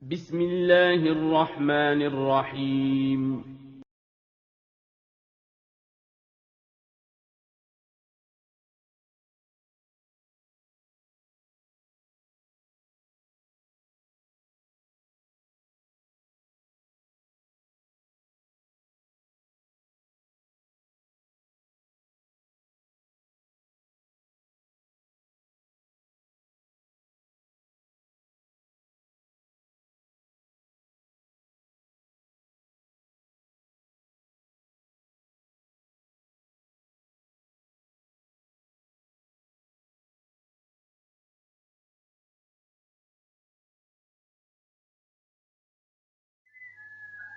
بسم الله الرحمن الرحيم.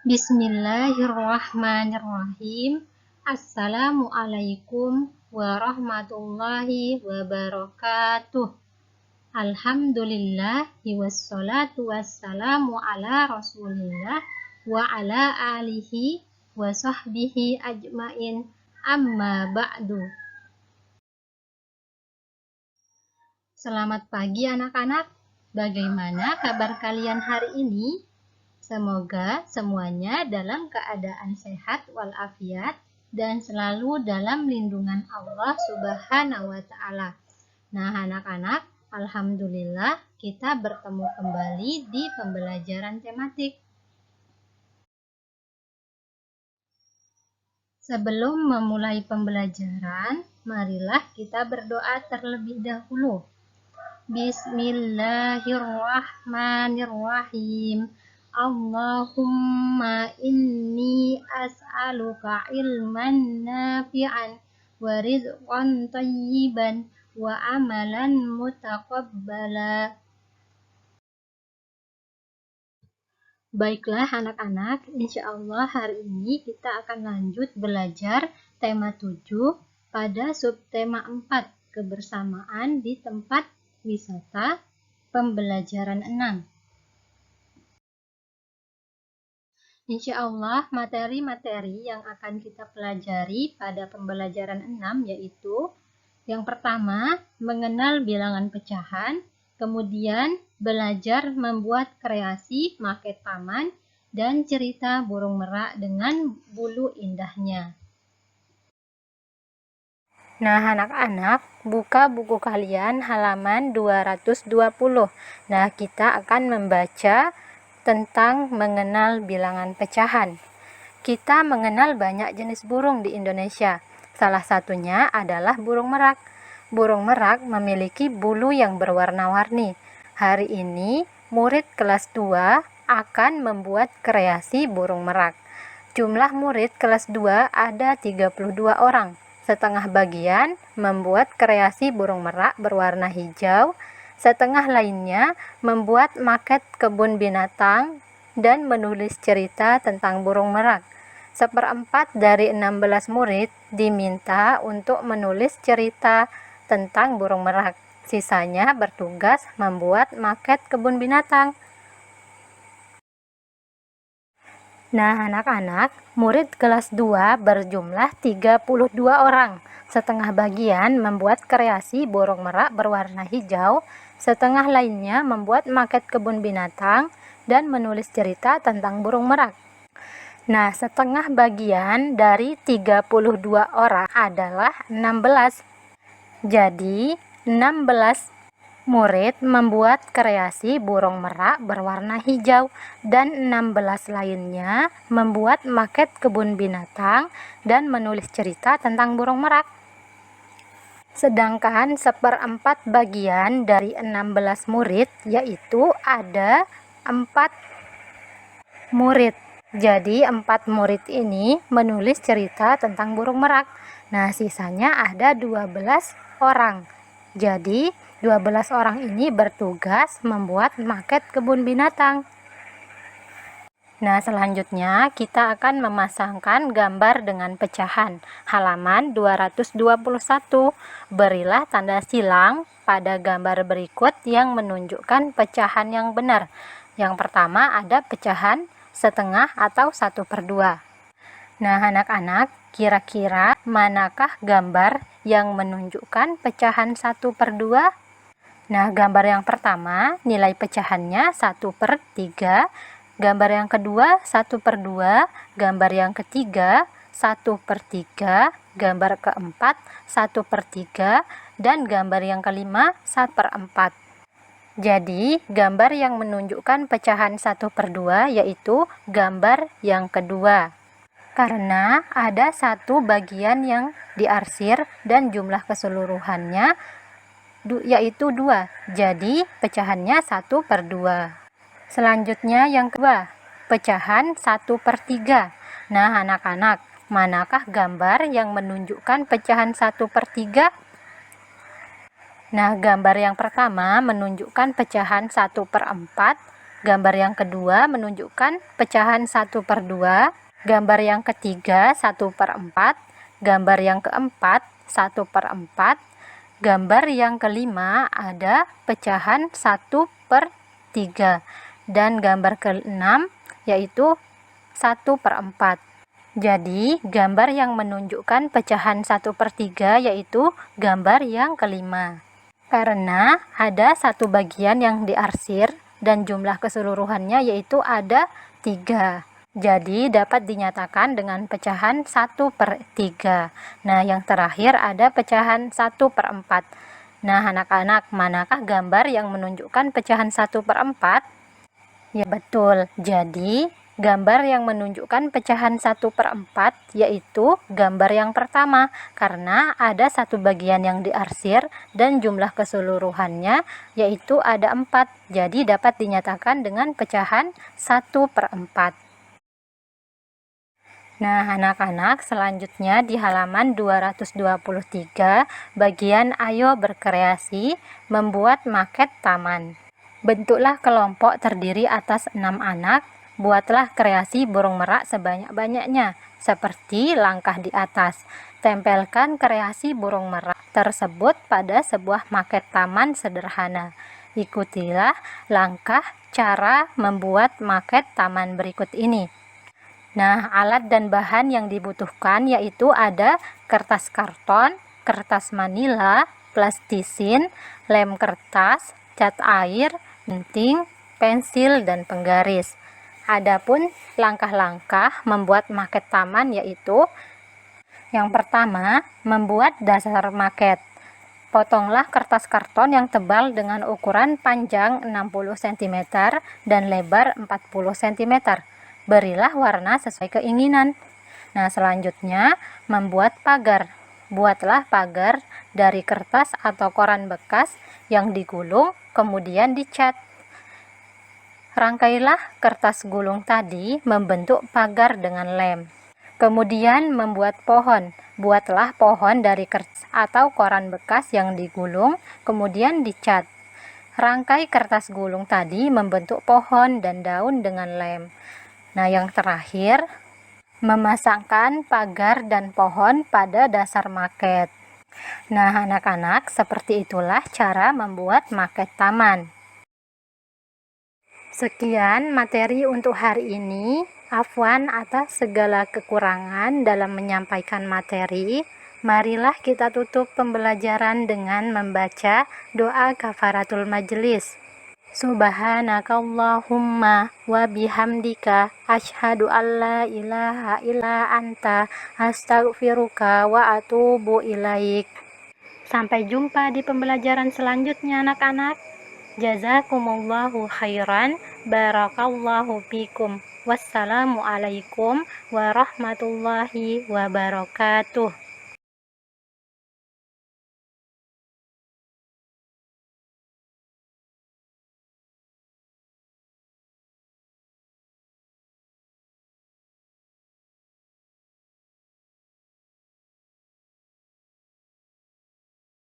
Bismillahirrahmanirrahim. Assalamualaikum warahmatullahi wabarakatuh. Alhamdulillahi wassalatu wassalamu ala rasulillah wa ala alihi wa sahbihi ajmain, amma ba'du. Selamat pagi anak-anak. Bagaimana kabar kalian hari ini? Semoga semuanya dalam keadaan sehat walafiat dan selalu dalam lindungan Allah Subhanahu wa Ta'ala. Nah, anak-anak, alhamdulillah kita bertemu kembali di pembelajaran tematik. Sebelum memulai pembelajaran, marilah kita berdoa terlebih dahulu. Bismillahirrahmanirrahim. Allahumma inni as'aluka ilman nafi'an wa rizqan thayyiban wa amalan mutaqabbala. Baiklah anak-anak, insya Allah hari ini kita akan lanjut belajar tema 7 pada subtema 4, kebersamaan di tempat wisata, pembelajaran 6. Insya Allah materi-materi yang akan kita pelajari pada pembelajaran 6 yaitu yang pertama, mengenal bilangan pecahan, kemudian belajar membuat kreasi maket taman, dan cerita burung merak dengan bulu indahnya. Nah anak-anak, buka buku kalian halaman 220. Nah kita akan membaca tentang mengenal bilangan pecahan. Kita mengenal banyak jenis burung di Indonesia. Salah satunya adalah burung merak. Burung merak memiliki bulu yang berwarna-warni. Hari ini, murid kelas 2 akan membuat kreasi burung merak. Jumlah murid kelas 2 ada 32 orang. Setengah bagian membuat kreasi burung merak berwarna hijau, setengah lainnya membuat maket kebun binatang dan menulis cerita tentang burung merak. Seperempat dari 16 murid diminta untuk menulis cerita tentang burung merak. Sisanya bertugas membuat maket kebun binatang. Nah, anak-anak, murid kelas 2 berjumlah 32 orang. Setengah bagian membuat kreasi burung merak berwarna hijau, setengah lainnya membuat maket kebun binatang dan menulis cerita tentang burung merak. Nah, setengah bagian dari 32 orang adalah 16. Jadi, 16 murid membuat kreasi burung merak berwarna hijau dan 16 lainnya membuat maket kebun binatang dan menulis cerita tentang burung merak. Sedangkan seperempat bagian dari 16 murid yaitu ada 4 murid. Jadi 4 murid ini menulis cerita tentang burung merak. Nah, sisanya ada 12 orang. Jadi 12 orang ini bertugas membuat maket kebun binatang. Nah, selanjutnya kita akan memasangkan gambar dengan pecahan. Halaman 221. Berilah tanda silang pada gambar berikut yang menunjukkan pecahan yang benar. Yang pertama ada pecahan setengah atau 1/2. Nah, anak-anak, kira-kira manakah gambar yang menunjukkan pecahan 1/2? Nah, gambar yang pertama nilai pecahannya 1/3, gambar yang kedua 1/2, gambar yang ketiga 1/3, gambar keempat 1/3, dan gambar yang kelima 1/4. Jadi, gambar yang menunjukkan pecahan 1/2 yaitu gambar yang kedua. Karena ada satu bagian yang diarsir dan jumlah keseluruhannya yaitu 2. Jadi, pecahannya 1/2. Selanjutnya yang kedua, pecahan 1/3. Nah, anak-anak, manakah gambar yang menunjukkan pecahan 1/3? Nah, gambar yang pertama menunjukkan pecahan 1/4, gambar yang kedua menunjukkan pecahan 1/2, gambar yang ketiga 1/4, gambar yang keempat 1/4, gambar yang kelima ada pecahan 1/3, dan gambar keenam yaitu 1/4. Jadi, gambar yang menunjukkan pecahan 1/3 yaitu gambar yang kelima. Karena ada satu bagian yang diarsir dan jumlah keseluruhannya yaitu ada 3. Jadi dapat dinyatakan dengan pecahan 1/3. Nah, yang terakhir ada pecahan 1/4. Nah, anak-anak, manakah gambar yang menunjukkan pecahan 1/4? Ya, betul. Jadi, gambar yang menunjukkan pecahan 1/4 yaitu gambar yang pertama, karena ada satu bagian yang diarsir dan jumlah keseluruhannya yaitu ada 4. Jadi dapat dinyatakan dengan pecahan 1/4. Nah, anak-anak, selanjutnya di halaman 223, bagian ayo berkreasi, membuat maket taman. Bentuklah kelompok terdiri atas 6 anak. Buatlah kreasi burung merak sebanyak-banyaknya, seperti langkah di atas. Tempelkan kreasi burung merak tersebut pada sebuah maket taman sederhana. Ikutilah langkah cara membuat maket taman berikut ini. Nah, alat dan bahan yang dibutuhkan yaitu ada kertas karton, kertas manila, plastisin, lem kertas, cat air, gunting, pensil, dan penggaris. Adapun langkah-langkah membuat maket taman yaitu yang pertama, membuat dasar maket. Potonglah kertas karton yang tebal dengan ukuran panjang 60 cm dan lebar 40 cm. Berilah warna sesuai keinginan. Nah, selanjutnya membuat pagar. Buatlah pagar dari kertas atau koran bekas yang digulung kemudian dicat. Rangkailah kertas gulung tadi membentuk pagar dengan lem. Kemudian membuat pohon. Buatlah pohon dari kertas atau koran bekas yang digulung, kemudian dicat. Rangkai kertas gulung tadi membentuk pohon dan daun dengan lem. Nah, yang terakhir, memasangkan pagar dan pohon pada dasar maket. Nah, anak-anak, seperti itulah cara membuat maket taman. Sekian materi untuk hari ini. Afwan atas segala kekurangan dalam menyampaikan materi. Marilah kita tutup pembelajaran dengan membaca doa kafaratul majelis. Subhanakallahumma wa bihamdika asyhadu alla ilaha illa anta astaghfiruka wa atubu ilaik. Sampai jumpa di pembelajaran selanjutnya, anak-anak. Jazakumullahu khairan, barakallahu fikum. Wassalamualaikum warahmatullahi wabarakatuh.